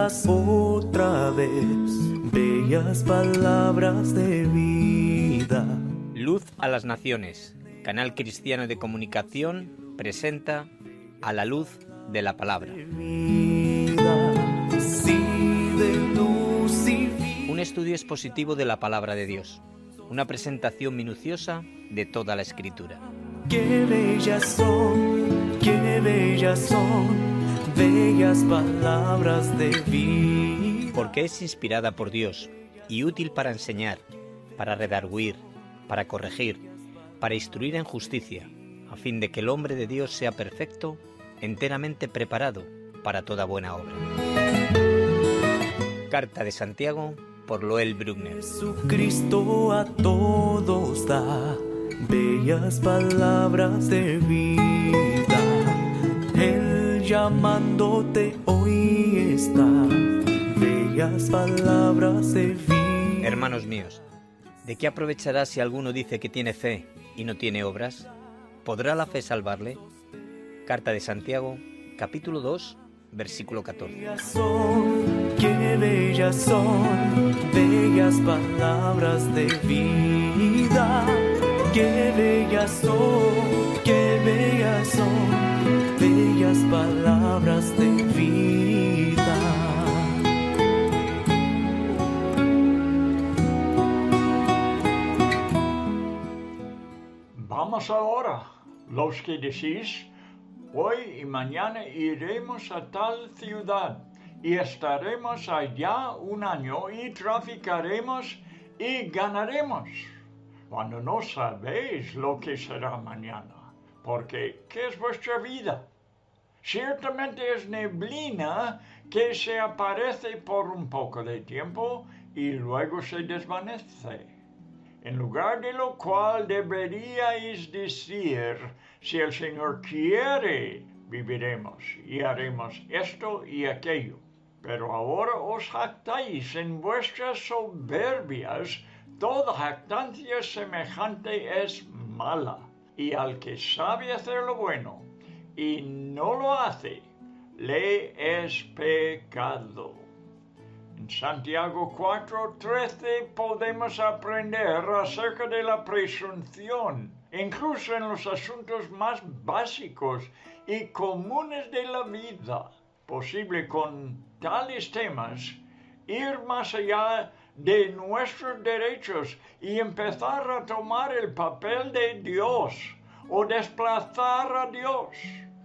bellas otra vez, bellas palabras de vida. Luz a las Naciones, canal cristiano de comunicación, presenta A la luz de la palabra. Un estudio expositivo de la palabra de Dios, una presentación minuciosa de toda la Escritura. Qué bellas son, bellas palabras de vida. Porque es inspirada por Dios y útil para enseñar, para redarguir, para corregir, para instruir en justicia, a fin de que el hombre de Dios sea perfecto, enteramente preparado para toda buena obra. Carta de Santiago por Loel Bruckner. Jesucristo a todos da bellas palabras de vida. Él llamándote hoy está, bellas palabras de vida. Hermanos míos, ¿de qué aprovechará si alguno dice que tiene fe y no tiene obras? ¿Podrá la fe salvarle? Carta de Santiago, capítulo 2, versículo 14. Qué bellas son, bellas palabras de vida. Qué bellas son, bellas palabras de vida. Vamos ahora, los que decís, hoy y mañana iremos a tal ciudad y estaremos allá un año y traficaremos y ganaremos, cuando no sabéis lo que será mañana, porque ¿qué es vuestra vida? Ciertamente es neblina que se aparece por un poco de tiempo y luego se desvanece. En lugar de lo cual deberíais decir, si el Señor quiere, viviremos y haremos esto y aquello. Pero ahora os jactáis en vuestras soberbias. Toda jactancia semejante es mala. Y al que sabe hacer lo bueno y no lo hace, le es pecado. En Santiago 4:13 podemos aprender acerca de la presunción, incluso en los asuntos más básicos y comunes de la vida. Posible con tales temas ir más allá de nuestros derechos y empezar a tomar el papel de Dios o desplazar a Dios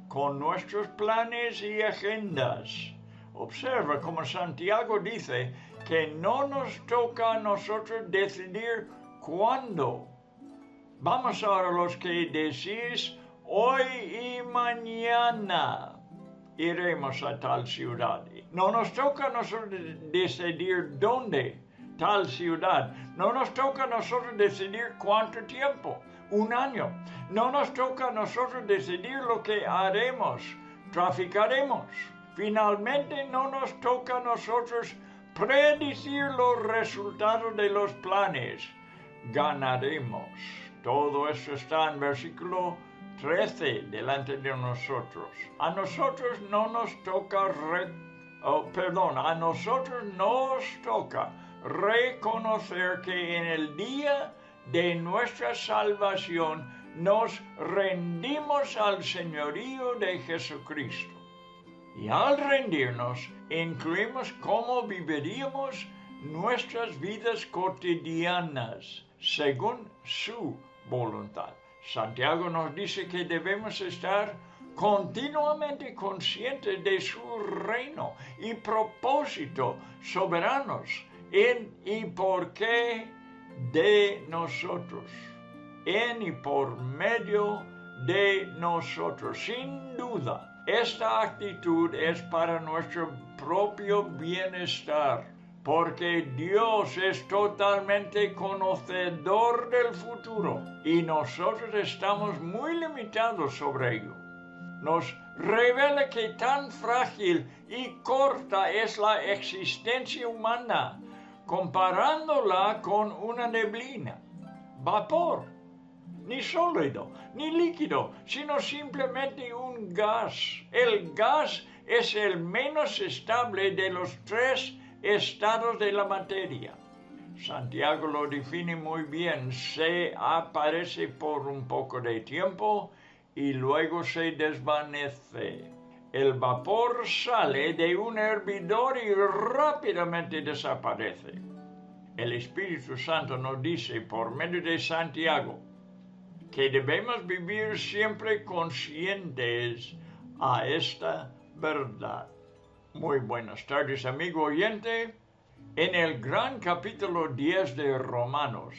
con nuestros planes y agendas. Observa como Santiago dice que no nos toca a nosotros decidir cuándo. Vamos ahora los que decís hoy y mañana iremos a tal ciudad. No nos toca a nosotros decidir dónde, tal ciudad. No nos toca a nosotros decidir cuánto tiempo, un año. No nos toca a nosotros decidir lo que haremos, traficaremos. Finalmente no nos toca a nosotros predecir los resultados de los planes. Ganaremos. Todo eso está en versículo 13 delante de nosotros. A nosotros no nos toca reconocer que en el día de nuestra salvación nos rendimos al señorío de Jesucristo. Y al rendirnos, incluimos cómo viviríamos nuestras vidas cotidianas según su voluntad. Santiago nos dice que debemos estar continuamente conscientes de su reino y propósito soberanos en y por qué de nosotros, en y por medio de nosotros. Sin duda, esta actitud es para nuestro propio bienestar, porque Dios es totalmente conocedor del futuro y nosotros estamos muy limitados sobre ello. Nos revela que tan frágil y corta es la existencia humana, comparándola con una neblina, vapor, ni sólido, ni líquido, sino simplemente un gas, el gas es el menos estable de los tres estados de la materia. Santiago lo define muy bien: se aparece por un poco de tiempo y luego se desvanece. El vapor sale de un hervidor y rápidamente desaparece. El Espíritu Santo nos dice por medio de Santiago que debemos vivir siempre conscientes a esta verdad. Muy buenas tardes, amigo oyente. En el gran capítulo 10 de Romanos,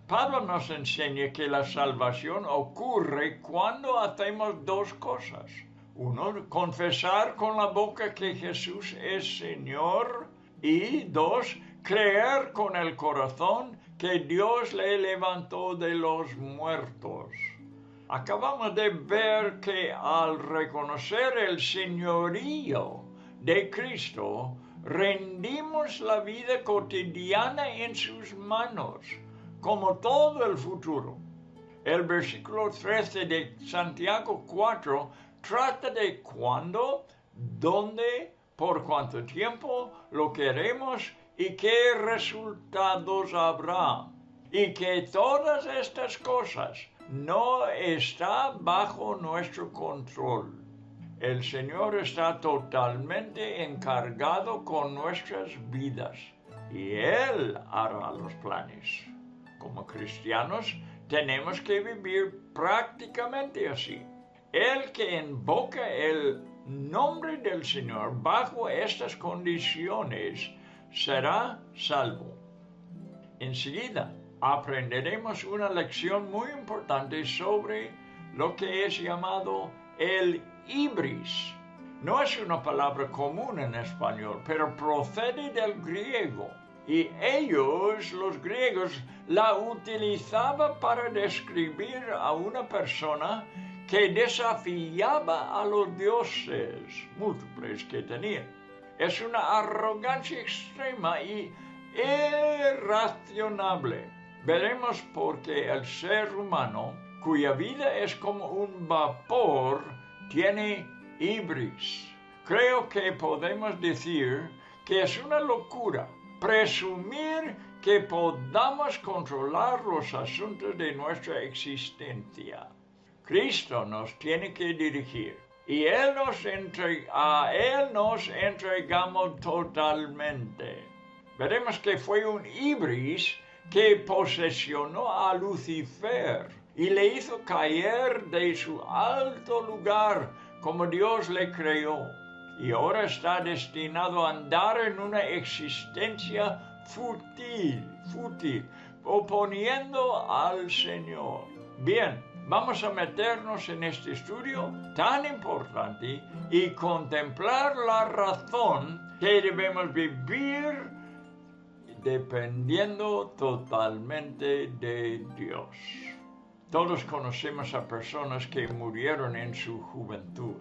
Pablo nos enseña que la salvación ocurre cuando hacemos dos cosas. Uno, confesar con la boca que Jesús es Señor, y dos, creer con el corazón que Dios le levantó de los muertos. Acabamos de ver que al reconocer el señorío de Cristo, rendimos la vida cotidiana en sus manos, como todo el futuro. El versículo 13 de Santiago 4 trata de cuándo, dónde, por cuánto tiempo lo queremos y qué resultados habrá. Y que todas estas cosas no están bajo nuestro control. El Señor está totalmente encargado con nuestras vidas y Él hará los planes. Como cristianos tenemos que vivir prácticamente así. El que invoca el nombre del Señor bajo estas condiciones será salvo. Enseguida aprenderemos una lección muy importante sobre lo que es llamado el ibris. No es una palabra común en español, pero procede del griego. Y ellos, los griegos, la utilizaban para describir a una persona que desafiaba a los dioses múltiples que tenían. Es una arrogancia extrema y irracionable. Veremos por qué el ser humano, cuya vida es como un vapor, tiene ibris. Creo que podemos decir que es una locura presumir que podamos controlar los asuntos de nuestra existencia. Cristo nos tiene que dirigir y a Él nos entregamos totalmente. Veremos que fue un ibris que posesionó a Lucifer y le hizo caer de su alto lugar como Dios le creó. Y ahora está destinado a andar en una existencia fútil, oponiendo al Señor. Bien, vamos a meternos en este estudio tan importante y contemplar la razón que debemos vivir dependiendo totalmente de Dios. Todos conocemos a personas que murieron en su juventud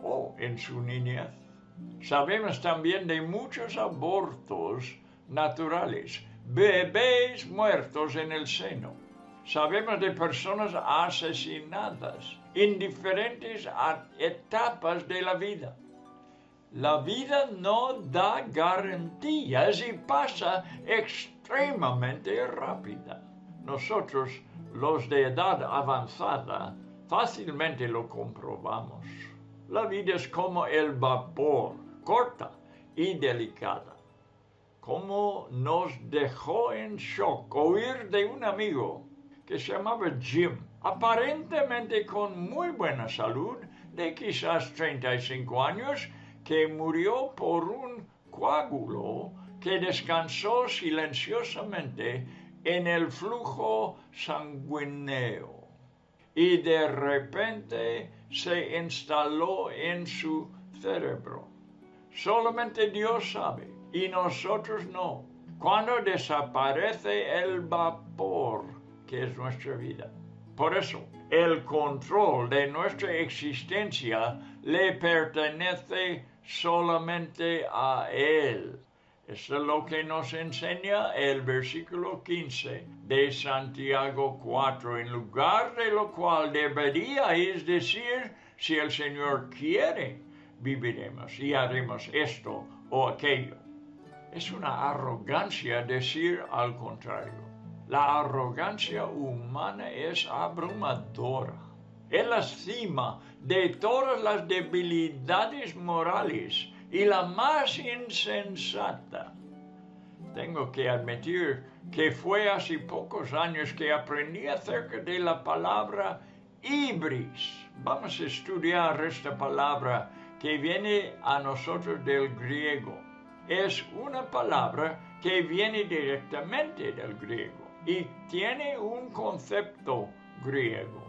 o en su niñez. Sabemos también de muchos abortos naturales, bebés muertos en el seno. Sabemos de personas asesinadas en diferentes etapas de la vida. La vida no da garantías y pasa extremadamente rápida. Nosotros, los de edad avanzada, fácilmente lo comprobamos. La vida es como el vapor, corta y delicada. Como nos dejó en shock oír de un amigo que se llamaba Jim, aparentemente con muy buena salud, de quizás 35 años, que murió por un coágulo que descansó silenciosamente en el flujo sanguíneo y de repente se instaló en su cerebro. Solamente Dios sabe y nosotros no, cuando desaparece el vapor que es nuestra vida. Por eso, el control de nuestra existencia le pertenece solamente a Él. Eso es lo que nos enseña el versículo 15 de Santiago 4, en lugar de lo cual deberíais decir, si el Señor quiere, viviremos y haremos esto o aquello. Es una arrogancia decir al contrario. La arrogancia humana es abrumadora. Es la cima de todas las debilidades morales y la más insensata. Tengo que admitir que fue hace pocos años que aprendí acerca de la palabra ibris. Vamos a estudiar esta palabra que viene a nosotros del griego. Es una palabra que viene directamente del griego y tiene un concepto griego.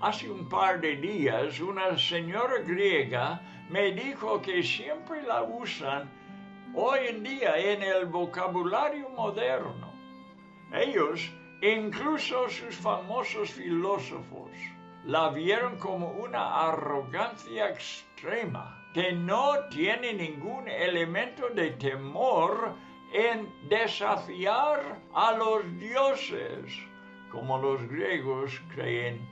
Hace un par de días una señora griega me dijo que siempre la usan hoy en día en el vocabulario moderno. Ellos, incluso sus famosos filósofos, la vieron como una arrogancia extrema, que no tiene ningún elemento de temor en desafiar a los dioses, como los griegos creían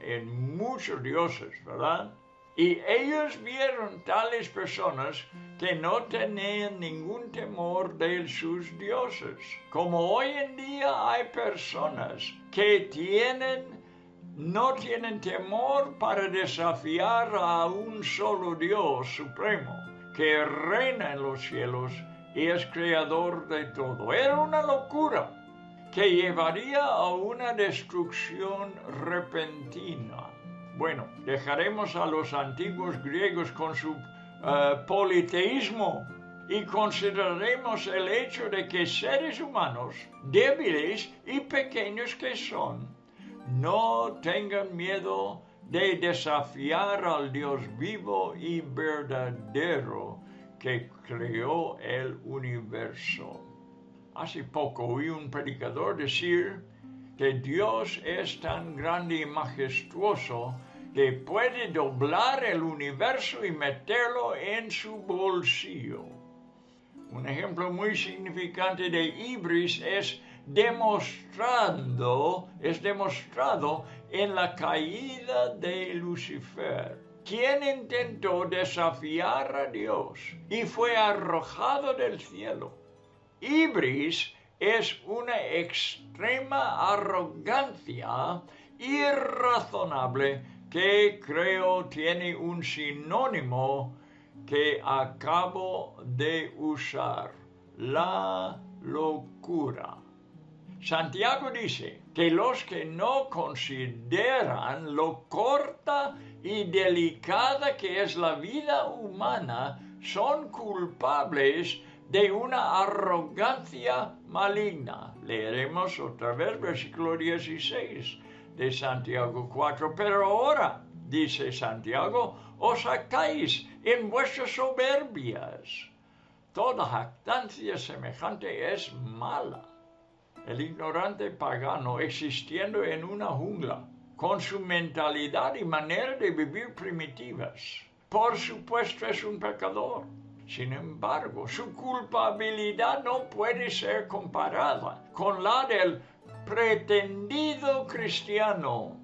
en muchos dioses, ¿verdad? Y ellos vieron tales personas que no tenían ningún temor de sus dioses. Como hoy en día hay personas que no tienen temor para desafiar a un solo Dios supremo, que reina en los cielos y es creador de todo. Era una locura que llevaría a una destrucción repentina. Bueno, dejaremos a los antiguos griegos con su politeísmo y consideraremos el hecho de que seres humanos, débiles y pequeños que son, no tengan miedo de desafiar al Dios vivo y verdadero que creó el universo. Hace poco oí un predicador decir que Dios es tan grande y majestuoso que puede doblar el universo y meterlo en su bolsillo. Un ejemplo muy significante de ibris es demostrado en la caída de Lucifer, quien intentó desafiar a Dios y fue arrojado del cielo. Ibris es una extrema arrogancia irrazonable que creo tiene un sinónimo que acabo de usar: la locura. Santiago dice que los que no consideran lo corta y delicada que es la vida humana son culpables de una arrogancia maligna. Leeremos otra vez versículo 16 de Santiago 4. Pero ahora, dice Santiago, os sacáis en vuestras soberbias. Toda jactancia semejante es mala. El ignorante pagano, existiendo en una jungla, con su mentalidad y manera de vivir primitivas, por supuesto es un pecador. Sin embargo, su culpabilidad no puede ser comparada con la del pretendido cristiano,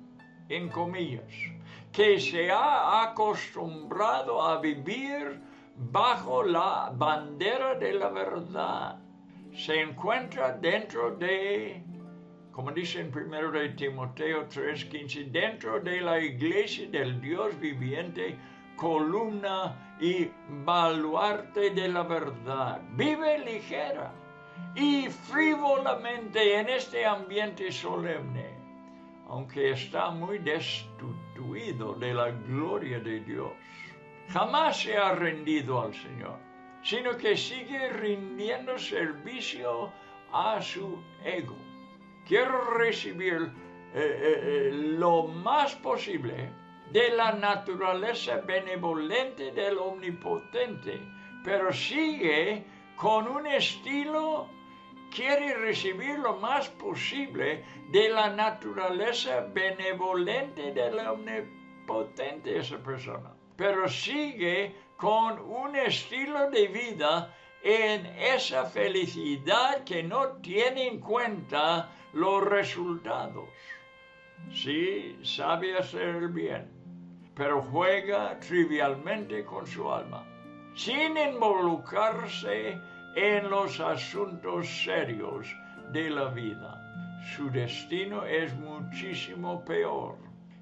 en comillas, que se ha acostumbrado a vivir bajo la bandera de la verdad. Se encuentra dentro de, como dice en 1 de Timoteo 3:15, dentro de la iglesia del Dios viviente, columna y baluarte de la verdad. Vive ligera y frívolamente en este ambiente solemne, aunque está muy destituido de la gloria de Dios. Jamás se ha rendido al Señor, sino que sigue rindiendo servicio a su ego. Quiero recibir lo más posible de la naturaleza benevolente del Omnipotente, pero sigue con un estilo, quiere recibir lo más posible de la naturaleza benevolente del Omnipotente esa persona, pero sigue con un estilo de vida en esa felicidad que no tiene en cuenta los resultados. Sí, sabe hacer el bien, pero juega trivialmente con su alma, sin involucrarse en los asuntos serios de la vida. Su destino es muchísimo peor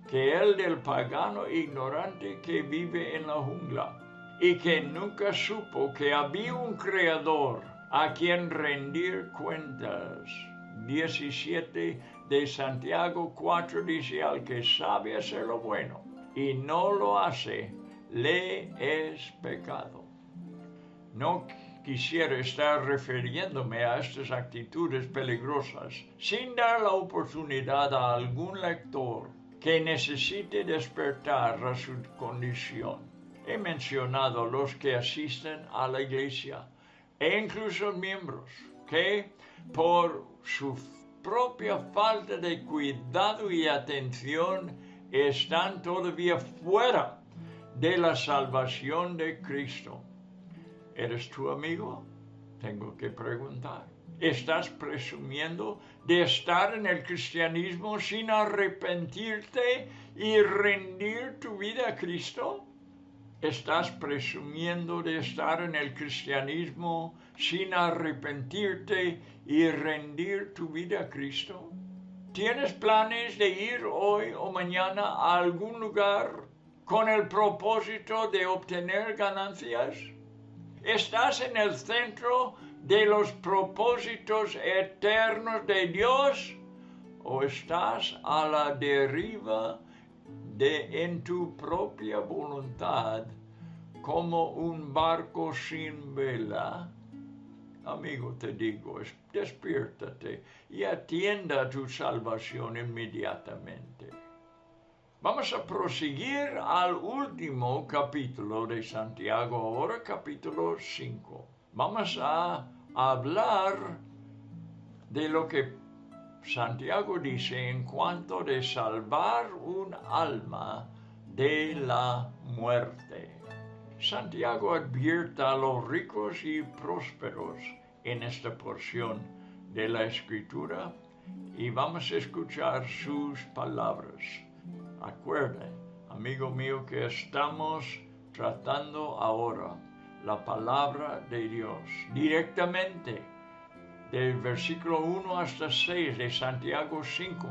que el del pagano ignorante que vive en la jungla y que nunca supo que había un creador a quien rendir cuentas. 17 de Santiago 4 dice: al que sabe hacer lo bueno y no lo hace, le es pecado. No quisiera estar refiriéndome a estas actitudes peligrosas sin dar la oportunidad a algún lector que necesite despertar a su condición. He mencionado los que asisten a la iglesia e incluso miembros que por su propia falta de cuidado y atención están todavía fuera de la salvación de Cristo. ¿Eres tu amigo? Tengo que preguntar. ¿Estás presumiendo de estar en el cristianismo sin arrepentirte y rendir tu vida a Cristo? ¿Estás presumiendo de estar en el cristianismo sin arrepentirte y rendir tu vida a Cristo? ¿Tienes planes de ir hoy o mañana a algún lugar con el propósito de obtener ganancias? ¿Estás en el centro de los propósitos eternos de Dios o estás a la deriva en tu propia voluntad como un barco sin vela? Amigo, te digo, despiértate y atienda a tu salvación inmediatamente. Vamos a proseguir al último capítulo de Santiago, ahora capítulo 5. Vamos a hablar de lo que Santiago dice en cuanto de salvar un alma de la muerte. Santiago advierte a los ricos y prósperos en esta porción de la Escritura y vamos a escuchar sus palabras. Acuerde, amigo mío, que estamos tratando ahora la palabra de Dios directamente del versículo 1 hasta 6 de Santiago 5.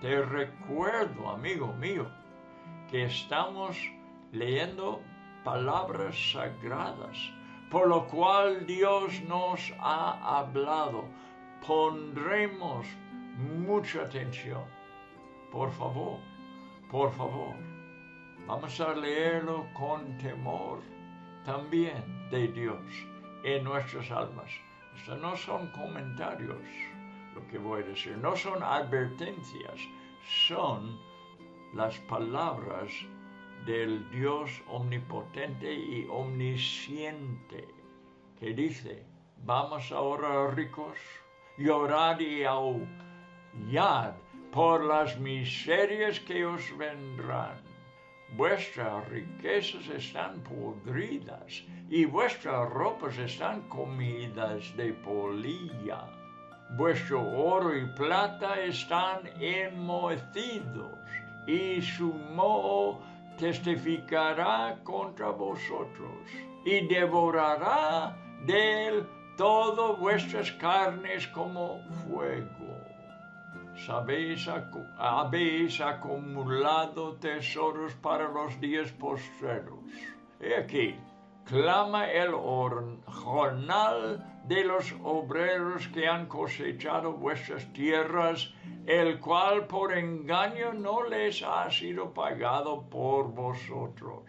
Te recuerdo, amigo mío, que estamos leyendo palabras sagradas, por lo cual Dios nos ha hablado. Pondremos mucha atención. Por favor, vamos a leerlo con temor también de Dios en nuestras almas. Estos no son comentarios, lo que voy a decir, no son advertencias, son las palabras del Dios omnipotente y omnisciente, que dice: vamos ahora, ricos, llorad y aullad por las miserias que os vendrán. Vuestras riquezas están podridas y vuestras ropas están comidas de polilla. Vuestro oro y plata están enmohecidos y su moho testificará contra vosotros y devorará del todo vuestras carnes como fuego. Habéis acumulado tesoros para los días postreros. He aquí, clama el jornal de los obreros que han cosechado vuestras tierras, el cual por engaño no les ha sido pagado por vosotros.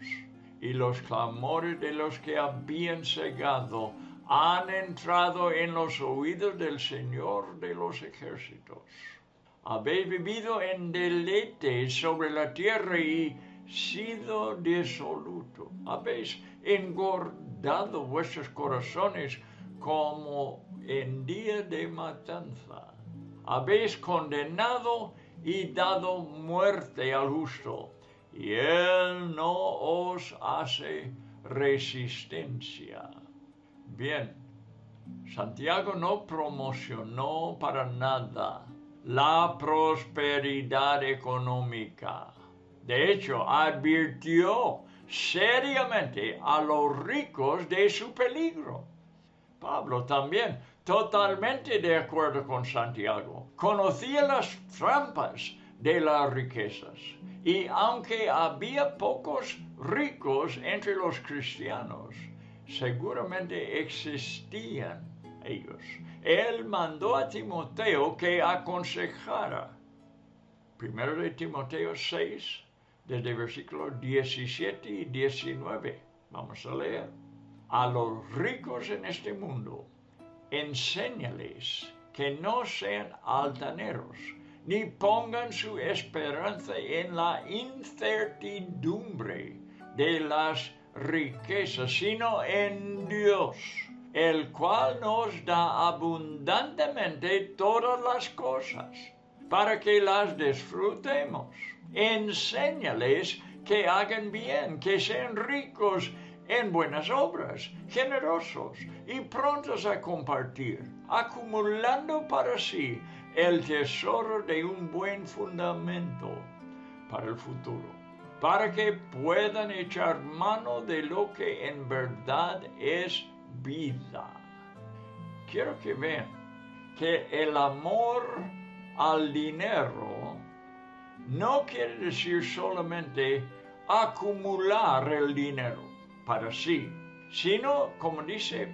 Y los clamores de los que habían segado han entrado en los oídos del Señor de los ejércitos. Habéis vivido en deleite sobre la tierra y sido disoluto. Habéis engordado vuestros corazones como en día de matanza. Habéis condenado y dado muerte al justo, y él no os hace resistencia. Bien, Santiago no promocionó para nada la prosperidad económica. De hecho, advirtió seriamente a los ricos de su peligro. Pablo también, totalmente de acuerdo con Santiago, conocía las trampas de las riquezas. Y aunque había pocos ricos entre los cristianos, seguramente existían ellos. Él mandó a Timoteo que aconsejara. Primero de Timoteo 6, desde versículos 17 y 19. Vamos a leer. A los ricos en este mundo, enséñales que no sean altaneros, ni pongan su esperanza en la incertidumbre de las riquezas, sino en Dios, el cual nos da abundantemente todas las cosas, para que las disfrutemos. Enséñales que hagan bien, que sean ricos en buenas obras, generosos y prontos a compartir, acumulando para sí el tesoro de un buen fundamento para el futuro, para que puedan echar mano de lo que en verdad es vida. Quiero que vean que el amor al dinero no quiere decir solamente acumular el dinero para sí, sino, como dice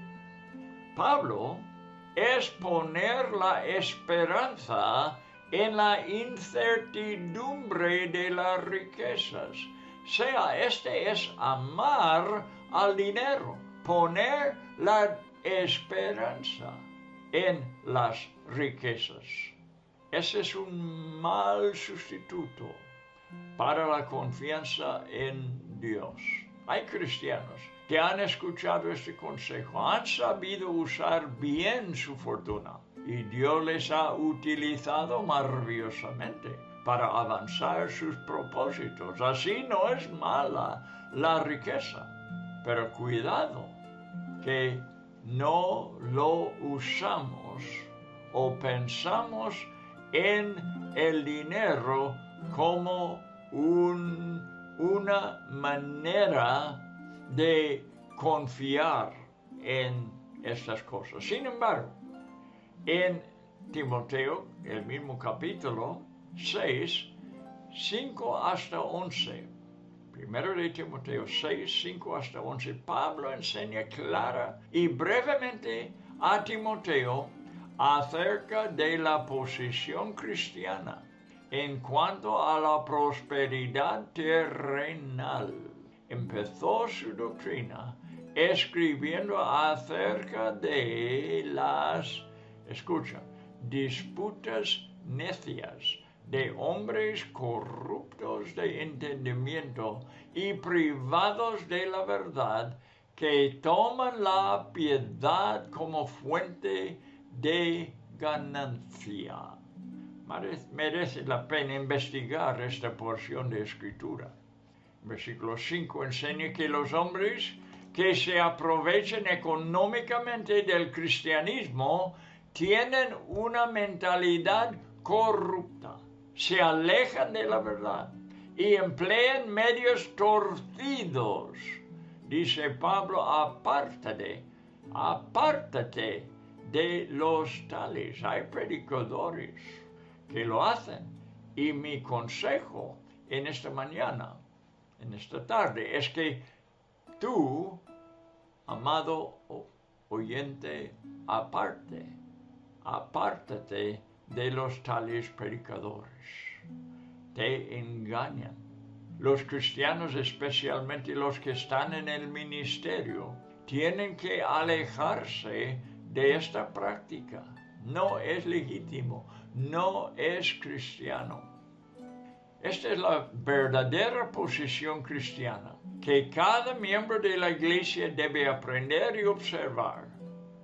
Pablo, es poner la esperanza en la incertidumbre de las riquezas. Este es amar al dinero, poner la esperanza en las riquezas. Ese es un mal sustituto para la confianza en Dios. Hay cristianos que han escuchado este consejo, han sabido usar bien su fortuna y Dios les ha utilizado maravillosamente para avanzar sus propósitos. Así no es mala la riqueza, pero cuidado que no lo usamos o pensamos en el dinero como una manera de confiar en estas cosas. Sin embargo, en Timoteo, el mismo capítulo 6, 5 hasta 11, primero de Timoteo 6, 5 hasta 11, Pablo enseña clara y brevemente a Timoteo acerca de la posición cristiana en cuanto a la prosperidad terrenal. Empezó su doctrina escribiendo acerca de las, disputas necias de hombres corruptos de entendimiento y privados de la verdad, que toman la piedad como fuente de ganancia. Merece la pena investigar esta porción de escritura. Versículo 5 enseña que los hombres que se aprovechan económicamente del cristianismo tienen una mentalidad corrupta, se alejan de la verdad y emplean medios torcidos. Dice Pablo, apártate de los tales. Hay predicadores que lo hacen, y mi consejo en esta mañana, en esta tarde, es que tú, amado oyente, apártate de los tales predicadores. Te engañan. Los cristianos, especialmente los que están en el ministerio, tienen que alejarse de esta práctica. No es legítimo, no es cristiano. Esta es la verdadera posición cristiana que cada miembro de la iglesia debe aprender y observar.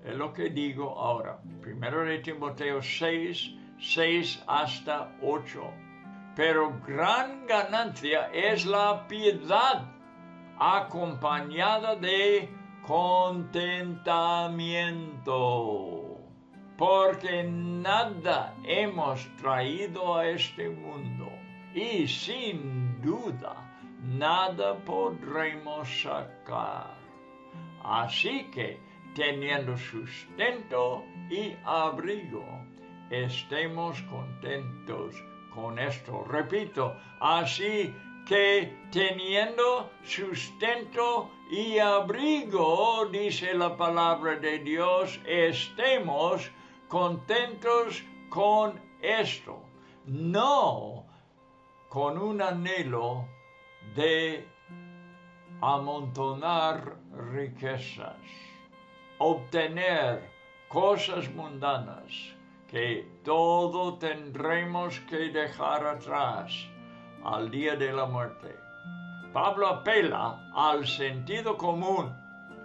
Es lo que digo ahora. Primero de Timoteo 6, 6 hasta 8. Pero gran ganancia es la piedad acompañada de contentamiento, porque nada hemos traído a este mundo, y sin duda nada podremos sacar. Así que, teniendo sustento y abrigo, estemos contentos con esto. Repito, así que teniendo sustento y abrigo, dice la palabra de Dios, estemos contentos con esto, no con un anhelo de amontonar riquezas, obtener cosas mundanas que todo tendremos que dejar atrás al día de la muerte. Pablo apela al sentido común,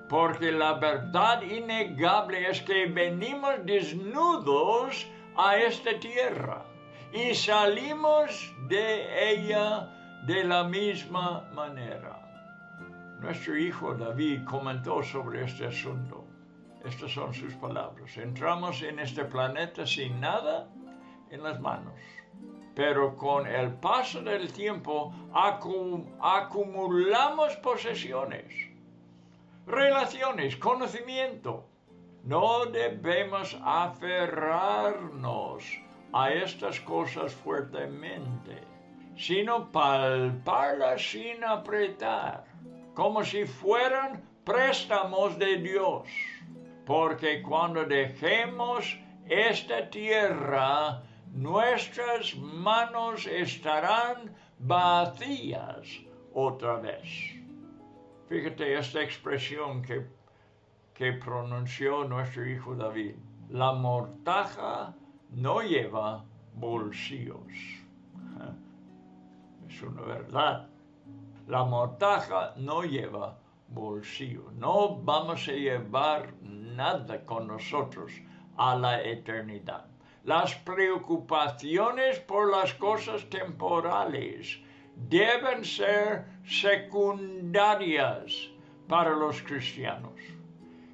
porque la verdad innegable es que venimos desnudos a esta tierra y salimos de ella de la misma manera. Nuestro hijo David comentó sobre este asunto. Estas son sus palabras. Entramos en este planeta sin nada en las manos, pero con el paso del tiempo acumulamos posesiones, relaciones, conocimiento. No debemos aferrarnos a estas cosas fuertemente, sino palparlas sin apretar, como si fueran préstamos de Dios. Porque cuando dejemos esta tierra, nuestras manos estarán vacías otra vez. Fíjate esta expresión que pronunció nuestro hijo David. La mortaja no lleva bolsillos. Es una verdad. La mortaja no lleva bolsillo. No vamos a llevar nada con nosotros a la eternidad. Las preocupaciones por las cosas temporales deben ser secundarias para los cristianos,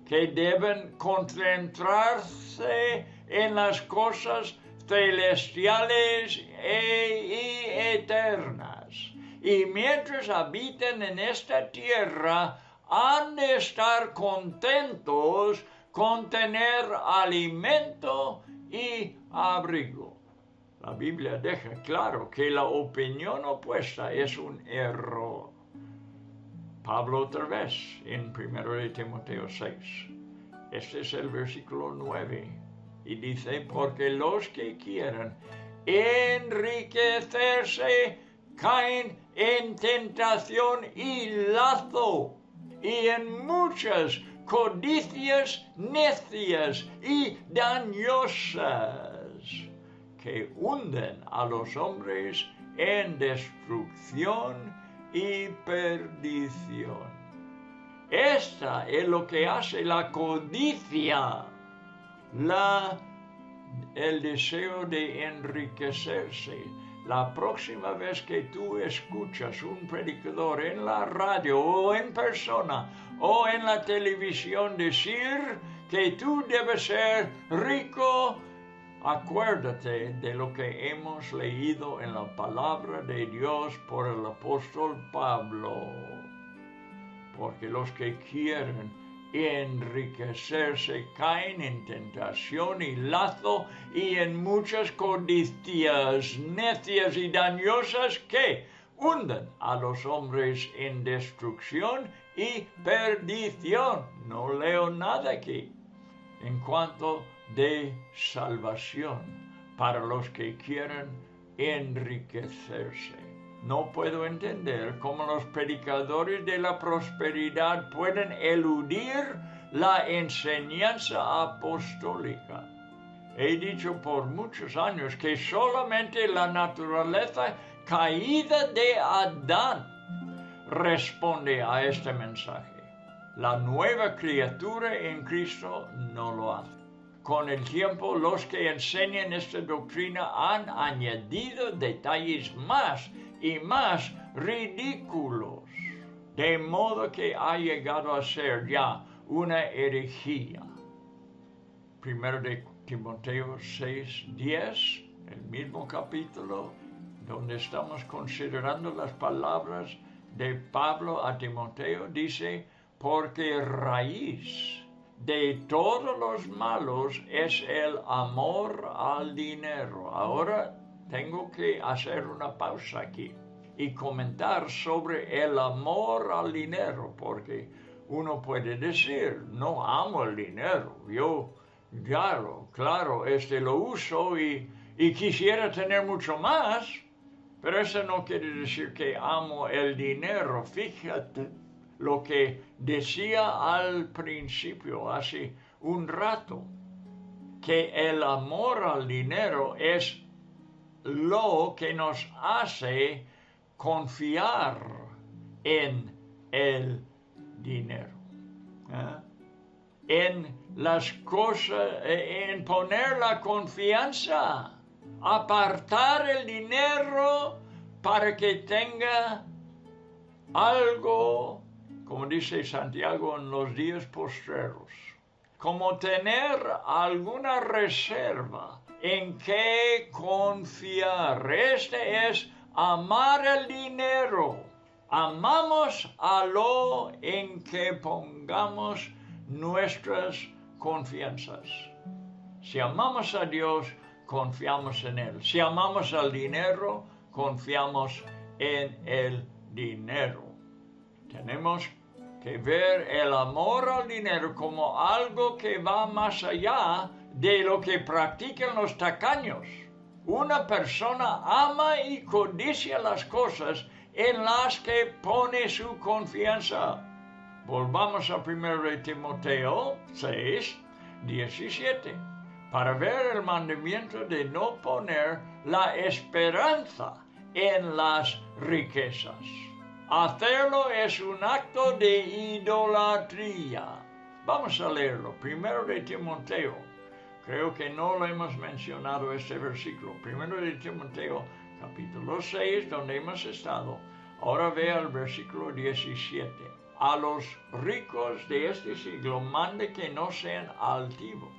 que deben concentrarse en las cosas celestiales y eternas. Y mientras habiten en esta tierra, han de estar contentos con tener alimento y abrigo. La Biblia deja claro que la opinión opuesta es un error. Pablo otra vez en 1 de Timoteo 6. Este es el versículo 9. Y dice, porque los que quieren enriquecerse caen en tentación y lazo, y en muchas codicias necias y dañosas, que hunden a los hombres en destrucción y perdición. Esta es lo que hace la codicia, el deseo de enriquecerse. La próxima vez que tú escuchas un predicador en la radio o en persona o en la televisión decir que tú debes ser rico, acuérdate de lo que hemos leído en la palabra de Dios por el apóstol Pablo. Porque los que quieren enriquecerse caen en tentación y lazo y en muchas codicias necias y dañosas que hunden a los hombres en destrucción y perdición. No leo nada aquí en cuanto de salvación para los que quieren enriquecerse. No puedo entender cómo los predicadores de la prosperidad pueden eludir la enseñanza apostólica. He dicho por muchos años que solamente la naturaleza caída de Adán responde a este mensaje. La nueva criatura en Cristo no lo hace. Con el tiempo, los que enseñan esta doctrina han añadido detalles más y más ridículos, de modo que ha llegado a ser ya una herejía. 1 de Timoteo 6:10, el mismo capítulo, donde estamos considerando las palabras de Pablo a Timoteo, dice, porque raíz de todos los malos es el amor al dinero. Ahora tengo que hacer una pausa aquí y comentar sobre el amor al dinero, porque uno puede decir, no amo el dinero, yo, claro, lo uso y quisiera tener mucho más, pero eso no quiere decir que amo el dinero. Fíjate lo que decía al principio, hace un rato, que el amor al dinero es lo que nos hace confiar en el dinero, en las cosas, en poner la confianza, apartar el dinero para que tenga algo, como dice Santiago, en los días postreros, como tener alguna reserva en que confiar. Este es amar el dinero. Amamos a lo en que pongamos nuestras confianzas. Si amamos a Dios, confiamos en Él. Si amamos al dinero, confiamos en el dinero. Tenemos que ver el amor al dinero como algo que va más allá de lo que practican los tacaños. Una persona ama y codicia las cosas en las que pone su confianza. Volvamos a 1 de Timoteo 6, 17, para ver el mandamiento de no poner la esperanza en las riquezas. Hacerlo es un acto de idolatría. Vamos a leerlo. 1 de Timoteo. Creo que no lo hemos mencionado este versículo. 1 de Timoteo, capítulo 6, donde hemos estado. Ahora vea el versículo 17. A los ricos de este siglo mande que no sean altivos,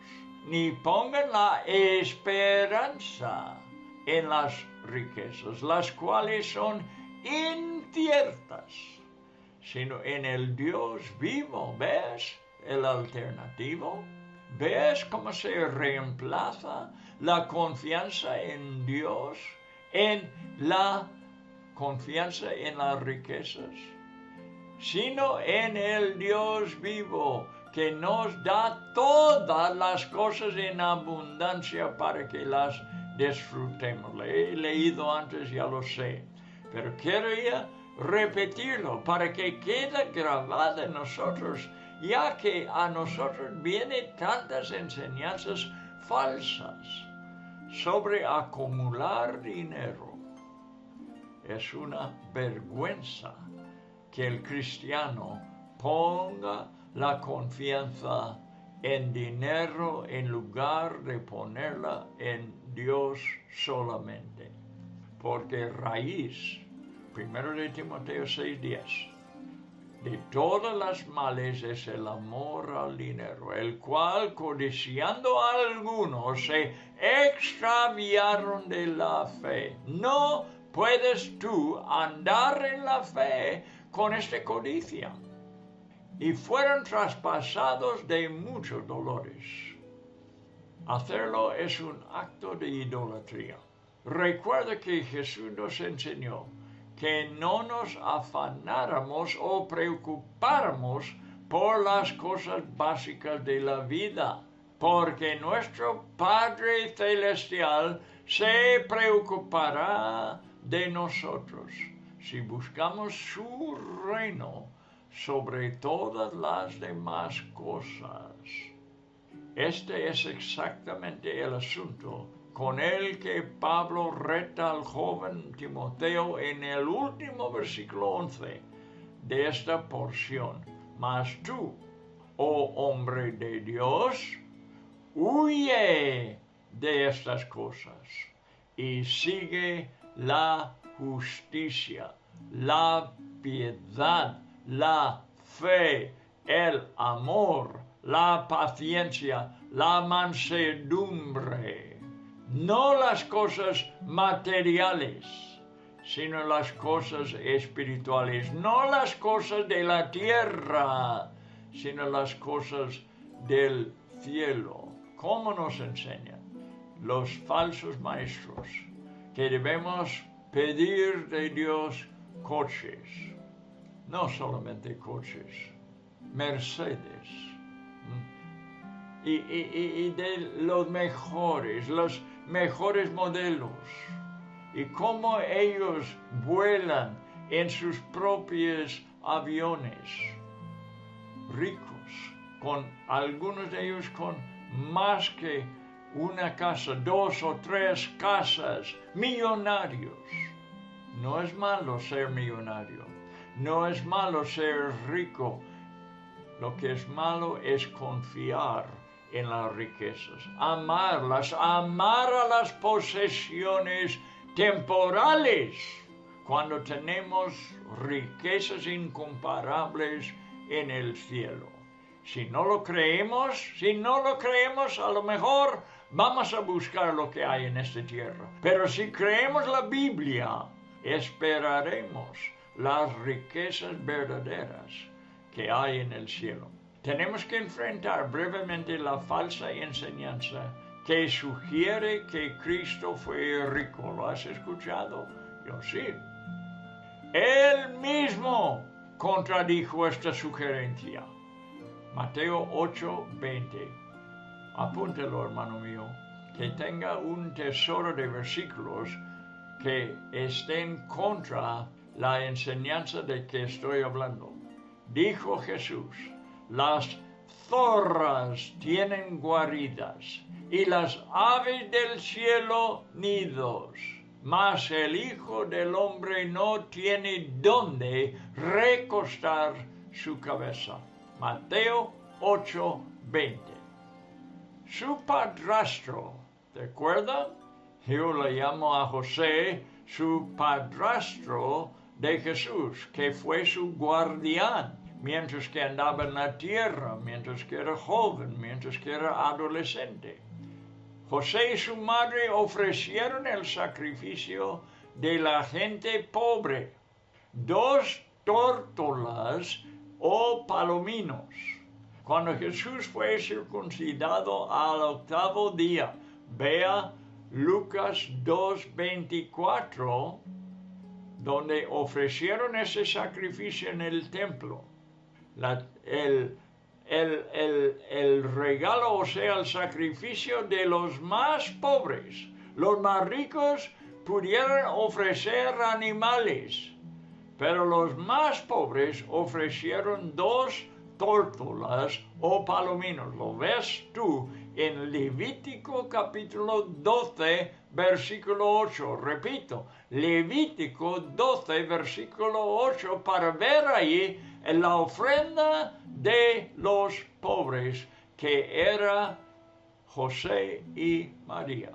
ni pongan la esperanza en las riquezas, las cuales son inciertas, sino en el Dios vivo. ¿Ves el alternativo? ¿Ves cómo se reemplaza la confianza en Dios en la confianza en las riquezas? Sino en el Dios vivo, que nos da todas las cosas en abundancia para que las disfrutemos. Le he leído antes, ya lo sé, pero quería repetirlo para que quede grabado en nosotros, ya que a nosotros vienen tantas enseñanzas falsas sobre acumular dinero. Es una vergüenza que el cristiano ponga la confianza en dinero en lugar de ponerla en Dios solamente. Porque raíz, 1 de Timoteo 6:10, de todas las males es el amor al dinero, el cual, codiciando a algunos, se extraviaron de la fe. No puedes tú andar en la fe con esta codicia. Y fueron traspasados de muchos dolores. Hacerlo es un acto de idolatría. Recuerda que Jesús nos enseñó que no nos afanáramos o preocupáramos por las cosas básicas de la vida, porque nuestro Padre Celestial se preocupará de nosotros si buscamos su reino sobre todas las demás cosas. Este es exactamente el asunto con el que Pablo reta al joven Timoteo en el último versículo 11 de esta porción. Mas tú, oh hombre de Dios, huye de estas cosas y sigue la justicia, la piedad, la fe, el amor, la paciencia, la mansedumbre. No las cosas materiales, sino las cosas espirituales, no las cosas de la tierra, sino las cosas del cielo. ¿Cómo nos enseñan los falsos maestros? Que debemos pedir de Dios coches, no solamente coches, Mercedes, y de los mejores modelos, y cómo ellos vuelan en sus propios aviones, ricos, con algunos de ellos con más que una casa, 2 o 3 casas, millonarios. No es malo ser millonario, no es malo ser rico. Lo que es malo es confiar en las riquezas, amarlas, amar a las posesiones temporales, cuando tenemos riquezas incomparables en el cielo. Si no lo creemos, a lo mejor vamos a buscar lo que hay en esta tierra. Pero si creemos la Biblia, esperaremos las riquezas verdaderas que hay en el cielo. Tenemos que enfrentar brevemente la falsa enseñanza que sugiere que Cristo fue rico. ¿Lo has escuchado? Yo sí. Él mismo contradijo esta sugerencia. Mateo 8:20. Apúntelo, hermano mío, que tenga un tesoro de versículos que estén contra la enseñanza de que estoy hablando. Dijo Jesús: las zorras tienen guaridas y las aves del cielo nidos, mas el Hijo del Hombre no tiene dónde recostar su cabeza. Mateo 8:20. Su padrastro, ¿te acuerdas? Yo le llamo a José su padrastro de Jesús, que fue su guardián mientras que andaba en la tierra, mientras que era joven, mientras que era adolescente. José y su madre ofrecieron el sacrificio de la gente pobre, 2 tórtolas o palominos. Cuando Jesús fue circuncidado al 8º día, vea Lucas 2:24, donde ofrecieron ese sacrificio en el templo. El regalo, o sea, el sacrificio de los más pobres. Los más ricos pudieron ofrecer animales, pero los más pobres ofrecieron 2 tórtolas o palominos. Lo ves tú en Levítico capítulo 12, versículo 8. Repito, Levítico 12, versículo 8, para ver ahí en la ofrenda de los pobres, que era José y María.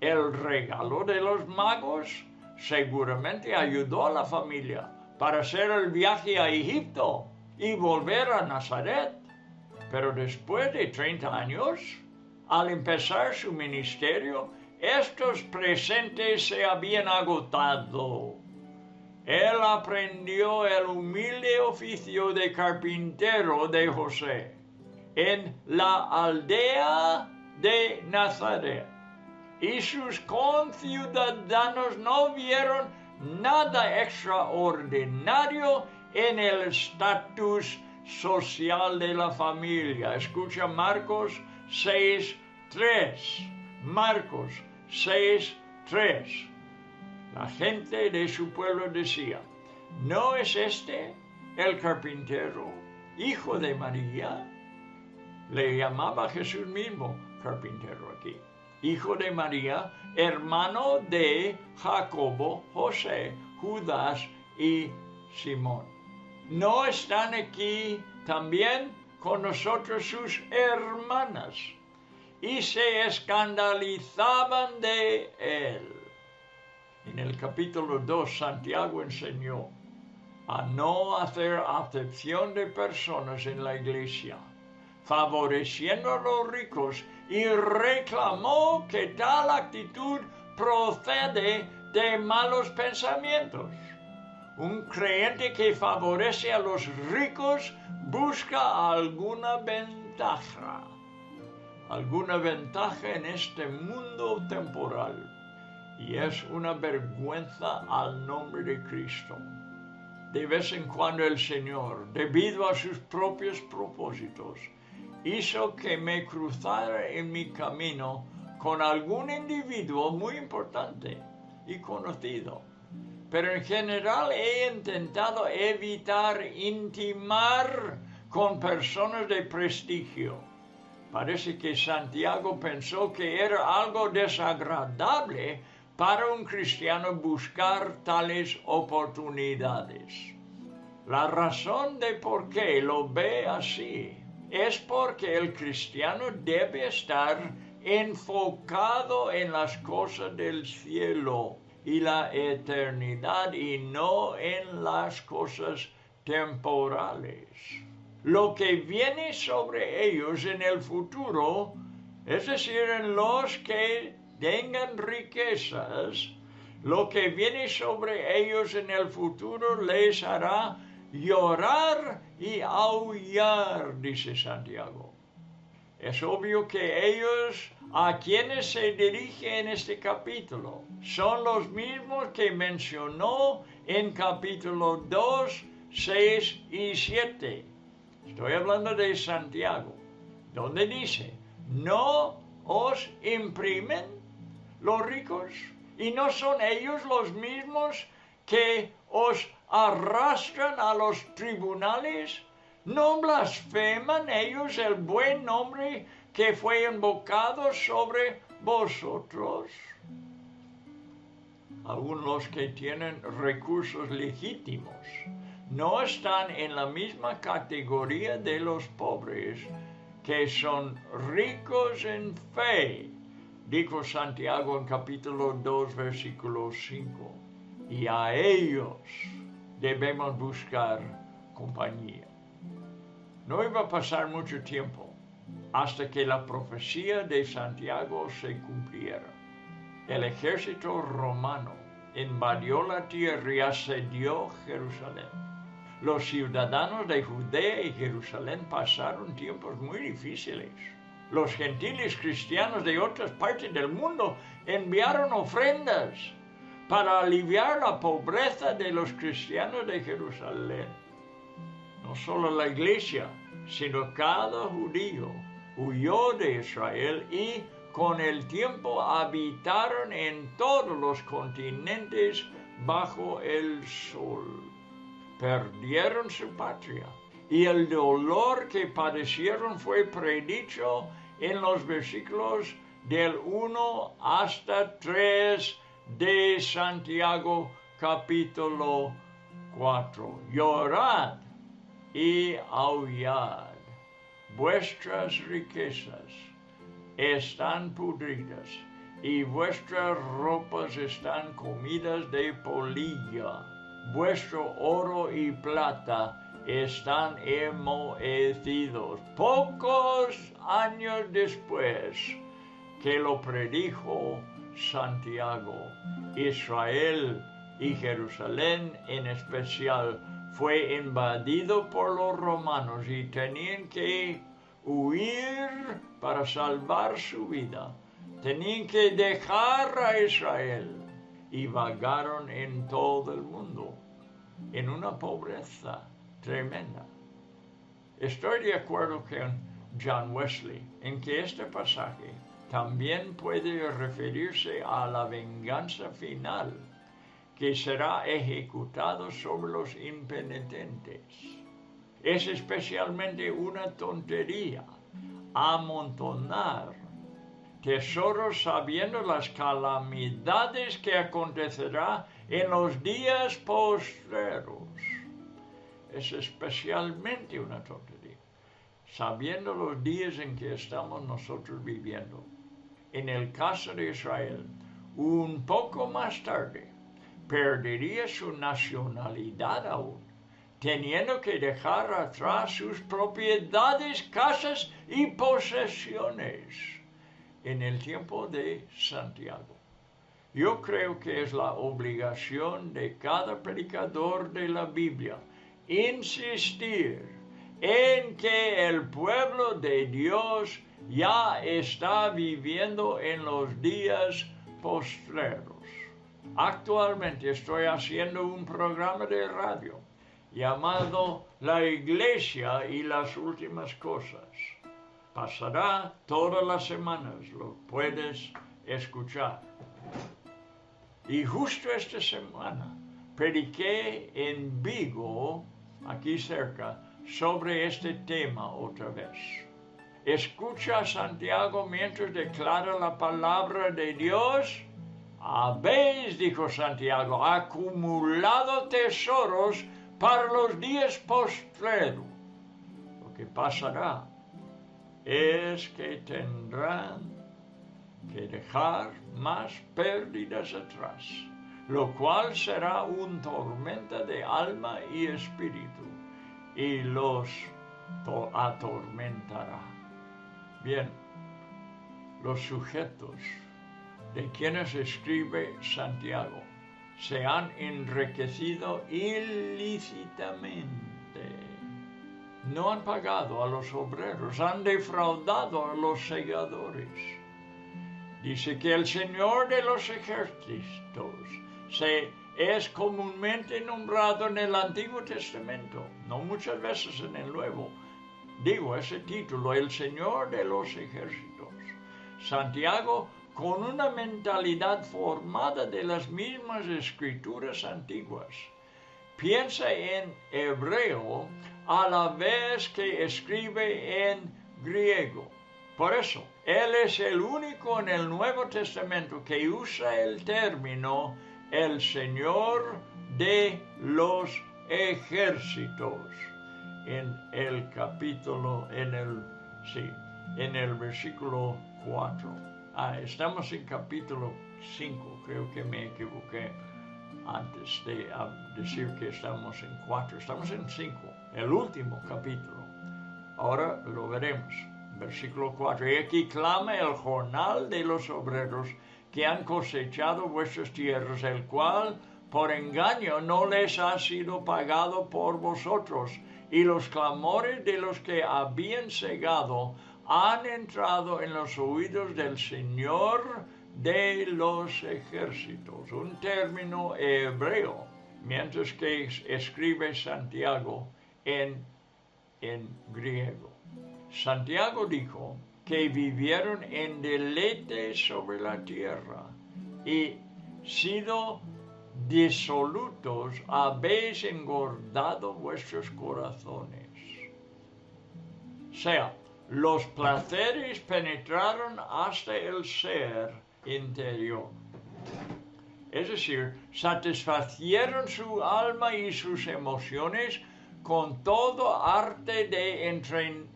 El regalo de los magos seguramente ayudó a la familia para hacer el viaje a Egipto y volver a Nazaret. Pero después de 30 años, al empezar su ministerio, estos presentes se habían agotado. Él aprendió el humilde oficio de carpintero de José en la aldea de Nazaret, y sus conciudadanos no vieron nada extraordinario en el estatus social de la familia. Escucha Marcos 6:3. Marcos 6:3. La gente de su pueblo decía: ¿no es este el carpintero, hijo de María? Le llamaba Jesús mismo carpintero aquí. Hijo de María, hermano de Jacobo, José, Judas y Simón. ¿No están aquí también con nosotros sus hermanas? Y se escandalizaban de él. En el capítulo 2, Santiago enseñó a no hacer acepción de personas en la iglesia, favoreciendo a los ricos, y reclamó que tal actitud procede de malos pensamientos. Un creyente que favorece a los ricos busca alguna ventaja en este mundo temporal. Y es una vergüenza al nombre de Cristo. De vez en cuando el Señor, debido a sus propios propósitos, hizo que me cruzara en mi camino con algún individuo muy importante y conocido. Pero en general he intentado evitar intimar con personas de prestigio. Parece que Santiago pensó que era algo desagradable para un cristiano buscar tales oportunidades. La razón de por qué lo ve así es porque el cristiano debe estar enfocado en las cosas del cielo y la eternidad y no en las cosas temporales. Lo que viene sobre ellos en el futuro, es decir, en los que tengan riquezas, lo que viene sobre ellos en el futuro les hará llorar y aullar, dice Santiago. Es obvio que ellos a quienes se dirige en este capítulo son los mismos que mencionó en capítulo 2, 6 y 7. Estoy hablando de Santiago, donde dice, ¿no os imprimen los ricos? ¿Y no son ellos los mismos que os arrastran a los tribunales? ¿No blasfeman ellos el buen nombre que fue invocado sobre vosotros? Algunos que tienen recursos legítimos no están en la misma categoría de los pobres, que son ricos en fe, dijo Santiago en capítulo 2, versículo 5. Y a ellos debemos buscar compañía. No iba a pasar mucho tiempo hasta que la profecía de Santiago se cumpliera. El ejército romano invadió la tierra y asedió Jerusalén. Los ciudadanos de Judea y Jerusalén pasaron tiempos muy difíciles. Los gentiles cristianos de otras partes del mundo enviaron ofrendas para aliviar la pobreza de los cristianos de Jerusalén. No solo la iglesia, sino cada judío huyó de Israel y con el tiempo habitaron en todos los continentes bajo el sol. Perdieron su patria y el dolor que padecieron fue predicho en los versículos del 1 hasta 3 de Santiago capítulo 4. Llorad y aullad, vuestras riquezas están pudridas y vuestras ropas están comidas de polilla. Vuestro oro y plata están enmohecidos. Pocos años después que lo predijo Santiago, Israel y Jerusalén en especial fue invadido por los romanos y tenían que huir para salvar su vida. Tenían que dejar a Israel y vagaron en todo el mundo en una pobreza tremenda. Estoy de acuerdo con John Wesley en que este pasaje también puede referirse a la venganza final que será ejecutado sobre los impenitentes. Es especialmente una tontería amontonar tesoros sabiendo las calamidades que acontecerá en los días postreros. Es especialmente una tontería, sabiendo los días en que estamos nosotros viviendo. En el caso de Israel, un poco más tarde, perdería su nacionalidad aún, teniendo que dejar atrás sus propiedades, casas y posesiones en el tiempo de Santiago. Yo creo que es la obligación de cada predicador de la Biblia insistir en que el pueblo de Dios ya está viviendo en los días postreros. Actualmente estoy haciendo un programa de radio llamado La Iglesia y las Últimas Cosas. Pasará todas las semanas, lo puedes escuchar. Y justo esta semana prediqué en Vigo, aquí cerca, sobre este tema otra vez. Escucha a Santiago mientras declara la palabra de Dios. Habéis, dijo Santiago, acumulado tesoros para los días postreros. Lo que pasará es que tendrán que dejar más pérdidas atrás, lo cual será un tormenta de alma y espíritu, y los atormentará. Bien, los sujetos de quienes escribe Santiago se han enriquecido ilícitamente. No han pagado a los obreros, han defraudado a los segadores. Dice que el Señor de los ejércitos es comúnmente nombrado en el Antiguo Testamento, no muchas veces en el Nuevo. Digo ese título, el Señor de los ejércitos. Santiago, con una mentalidad formada de las mismas escrituras antiguas, piensa en hebreo a la vez que escribe en griego. Por eso, él es el único en el Nuevo Testamento que usa el término el Señor de los ejércitos en el capítulo, en el versículo 4. Estamos en capítulo 5, creo que me equivoqué antes de decir que estamos en 4. Estamos en 5, el último capítulo. Ahora lo veremos. Versículo 4. Y aquí clama el jornal de los obreros que han cosechado vuestras tierras, el cual por engaño no les ha sido pagado por vosotros, y los clamores de los que habían segado han entrado en los oídos del Señor de los ejércitos, un término hebreo, mientras que escribe Santiago en griego. Santiago dijo que vivieron en deleite sobre la tierra y sido disolutos habéis engordado vuestros corazones. O sea, los placeres penetraron hasta el ser interior. Es decir, satisfacieron su alma y sus emociones con todo arte de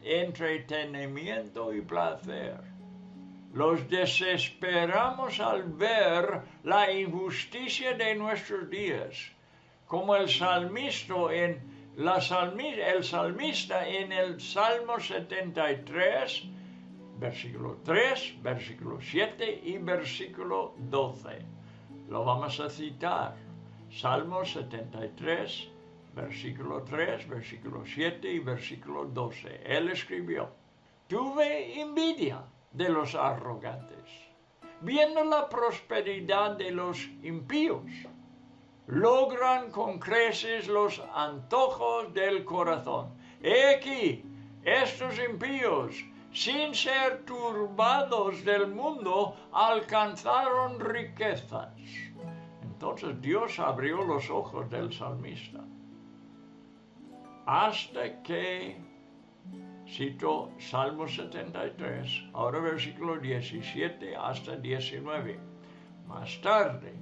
entretenimiento y placer. Los desesperamos al ver la injusticia de nuestros días, como el salmista en el Salmo 73, versículo 3, versículo 7 y versículo 12. Lo vamos a citar. Salmo 73, versículo 3, versículo 7 y versículo 12. Él escribió: tuve envidia de los arrogantes, viendo la prosperidad de los impíos. Logran con creces los antojos del corazón. He aquí, estos impíos, sin ser turbados del mundo, alcanzaron riquezas. Entonces Dios abrió los ojos del salmista, hasta que, cito Salmo 73, ahora versículo 17 hasta 19. Más tarde,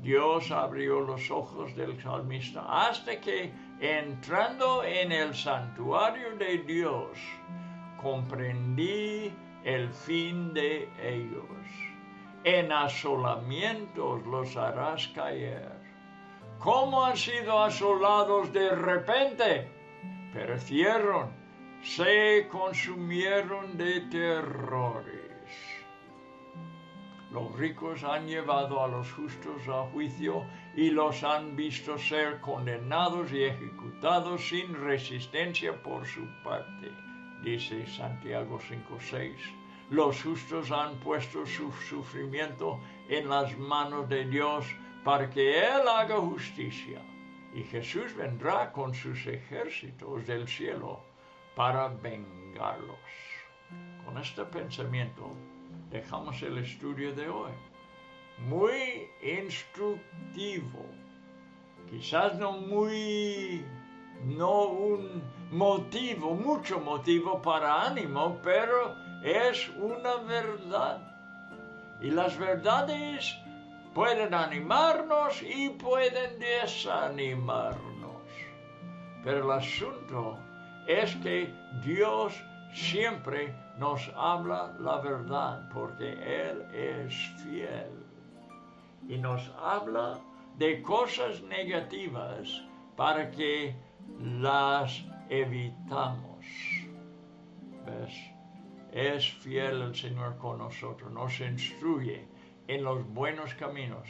Dios abrió los ojos del salmista hasta que, entrando en el santuario de Dios, comprendí el fin de ellos. En asolamientos los harás caer. ¿Cómo han sido asolados de repente? Perecieron, se consumieron de terrores. Los ricos han llevado a los justos a juicio y los han visto ser condenados y ejecutados sin resistencia por su parte. Dice Santiago 5:6. Los justos han puesto su sufrimiento en las manos de Dios para que Él haga justicia. Y Jesús vendrá con sus ejércitos del cielo para vengarlos. Con este pensamiento dejamos el estudio de hoy. Muy instructivo. Quizás no un motivo, mucho motivo para ánimo, pero es una verdad. Y las verdades pueden animarnos y pueden desanimarnos. Pero el asunto es que Dios siempre nos habla la verdad, porque Él es fiel. Y nos habla de cosas negativas para que las evitamos. ¿Ves? Es fiel el Señor con nosotros, nos instruye en los buenos caminos.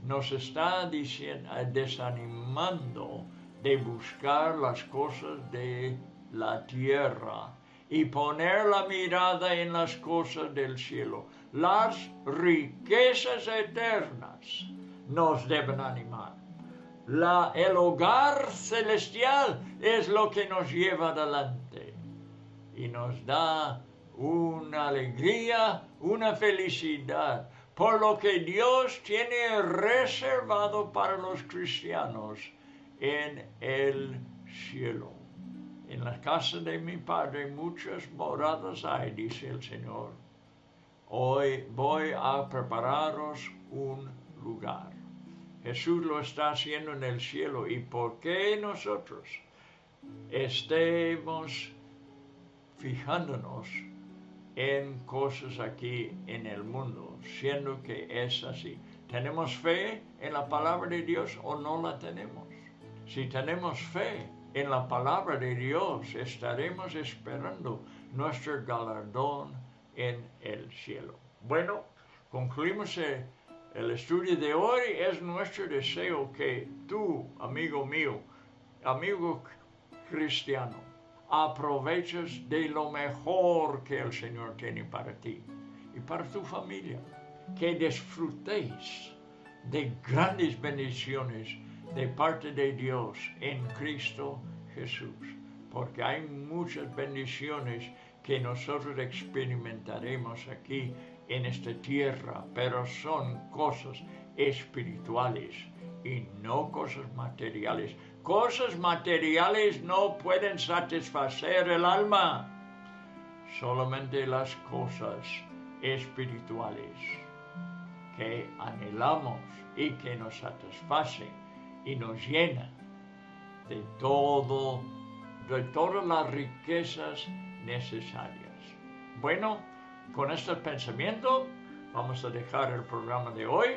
Nos está desanimando de buscar las cosas de la tierra y poner la mirada en las cosas del cielo. Las riquezas eternas nos deben animar. El hogar celestial es lo que nos lleva adelante y nos da una alegría, una felicidad, por lo que Dios tiene reservado para los cristianos en el cielo. En la casa de mi Padre muchas moradas hay, dice el Señor. Hoy voy a prepararos un lugar. Jesús lo está haciendo en el cielo. ¿Y por qué nosotros estemos fijándonos en cosas aquí en el mundo, siendo que es así? ¿Tenemos fe en la palabra de Dios o no la tenemos? Si tenemos fe en la palabra de Dios, estaremos esperando nuestro galardón en el cielo. Bueno, concluimos el estudio de hoy. Es nuestro deseo que tú, amigo mío, amigo cristiano, aproveches de lo mejor que el Señor tiene para ti y para tu familia. Que disfrutéis de grandes bendiciones de parte de Dios en Cristo Jesús, porque hay muchas bendiciones que nosotros experimentaremos aquí en esta tierra, pero son cosas espirituales y no cosas materiales. Cosas materiales no pueden satisfacer el alma, solamente las cosas espirituales que anhelamos y que nos satisfacen y nos llenan de todas las riquezas necesarias. Bueno, con este pensamiento vamos a dejar el programa de hoy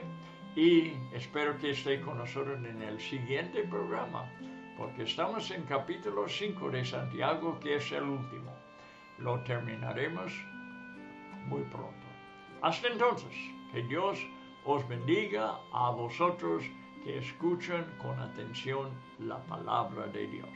y espero que esté con nosotros en el siguiente programa, porque estamos en capítulo 5 de Santiago, que es el último. Lo terminaremos muy pronto. Hasta entonces, que Dios os bendiga a vosotros que escuchan con atención la palabra de Dios.